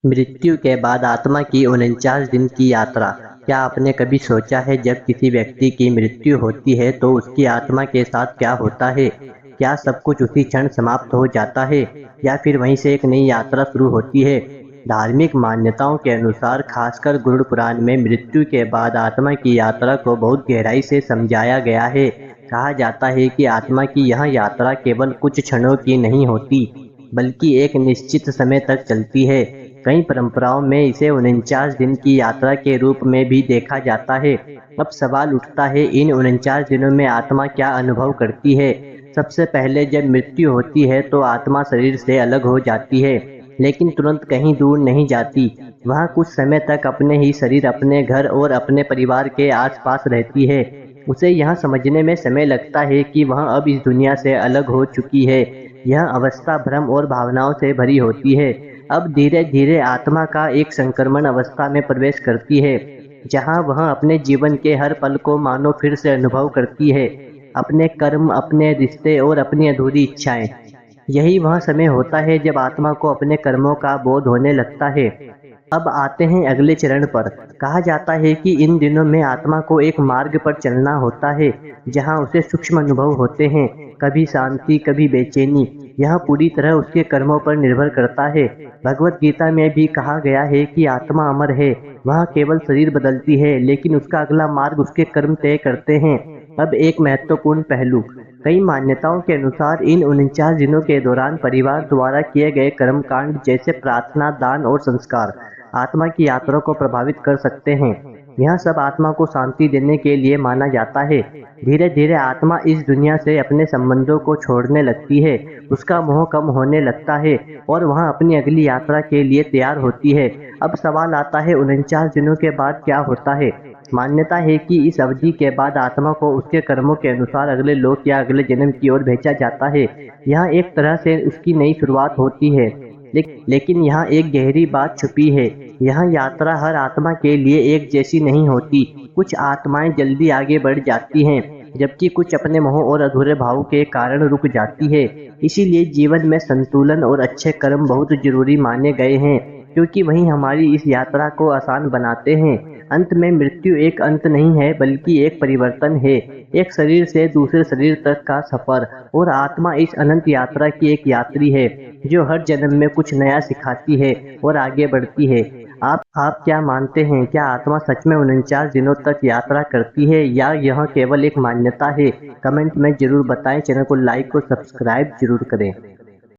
मृत्यु के बाद आत्मा की 49 दिन की यात्रा। क्या आपने कभी सोचा है जब किसी व्यक्ति की मृत्यु होती है तो उसकी आत्मा के साथ क्या होता है? क्या सब कुछ उसी क्षण समाप्त हो जाता है या फिर वहीं से एक नई यात्रा शुरू होती है? धार्मिक मान्यताओं के अनुसार खासकर गरुड़ पुराण में मृत्यु के बाद आत्मा की यात्रा को बहुत गहराई से समझाया गया है। कहा जाता है कि आत्मा की यह यात्रा केवल कुछ क्षणों की नहीं होती, बल्कि एक निश्चित समय तक चलती है। कई परंपराओं में इसे 49 दिन की यात्रा के रूप में भी देखा जाता है। अब सवाल उठता है, इन 49 दिनों में आत्मा क्या अनुभव करती है? सबसे पहले जब मृत्यु होती है तो आत्मा शरीर से अलग हो जाती है, लेकिन तुरंत कहीं दूर नहीं जाती। वह कुछ समय तक अपने ही शरीर, अपने घर और अपने परिवार के आसपास रहती है। उसे यह समझने में समय लगता है कि वह अब इस दुनिया से अलग हो चुकी है। यह अवस्था भ्रम और भावनाओं से भरी होती है। अब धीरे-धीरे आत्मा का एक संक्रमण अवस्था में प्रवेश करती है, जहाँ वह अपने जीवन के हर पल को मानो फिर से अनुभव करती है, अपने कर्म, अपने रिश्ते और अपनी अधूरी इच्छाएं। यही वह समय होता है जब आत्मा को अपने कर्मों का बोध होने लगता है। अब आते हैं अगले चरण पर। कहा जाता है कि इन दिनों में आत्मा को एक मार्ग पर चलना होता है, जहाँ उसे सूक्ष्म अनुभव होते हैं, कभी शांति, कभी बेचैनी। यह पूरी तरह उसके कर्मों पर निर्भर करता है। भगवत गीता में भी कहा गया है कि आत्मा अमर है, वह केवल शरीर बदलती है, लेकिन उसका अगला मार्ग उसके कर्म तय करते हैं। अब एक महत्वपूर्ण पहलू। कई मान्यताओं के अनुसार इन 49 दिनों के दौरान परिवार द्वारा किए गए कर्मकांड जैसे प्रार्थना, दान और संस्कार आत्मा की यात्रा को प्रभावित कर सकते हैं। यह सब आत्मा को शांति देने के लिए माना जाता है। धीरे धीरे आत्मा इस दुनिया से अपने संबंधों को छोड़ने लगती है, उसका मोह कम होने लगता है और वह अपनी अगली यात्रा के लिए तैयार होती है। अब सवाल आता है, 49 दिनों के बाद क्या होता है? मान्यता है कि इस अवधि के बाद आत्मा को उसके कर्मों के अनुसार अगले लोक या अगले जन्म की ओर भेजा जाता है। यह एक तरह से उसकी नई शुरुआत होती है। लेकिन यहाँ एक गहरी बात छुपी है। यह यात्रा हर आत्मा के लिए एक जैसी नहीं होती। कुछ आत्माएं जल्दी आगे बढ़ जाती हैं, जबकि कुछ अपने मोह और अधूरे भाव के कारण रुक जाती है। इसीलिए जीवन में संतुलन और अच्छे कर्म बहुत जरूरी माने गए हैं, क्योंकि वही हमारी इस यात्रा को आसान बनाते हैं। अंत में मृत्यु एक अंत नहीं है, बल्कि एक परिवर्तन है, एक शरीर से दूसरे शरीर तक का सफर। और आत्मा इस अनंत यात्रा की एक यात्री है, जो हर जन्म में कुछ नया सिखाती है और आगे बढ़ती है। आप क्या मानते हैं? क्या आत्मा सच में 49 दिनों तक यात्रा करती है या यह केवल एक मान्यता है? कमेंट में जरूर बताएं। चैनल को लाइक और सब्सक्राइब जरूर करें।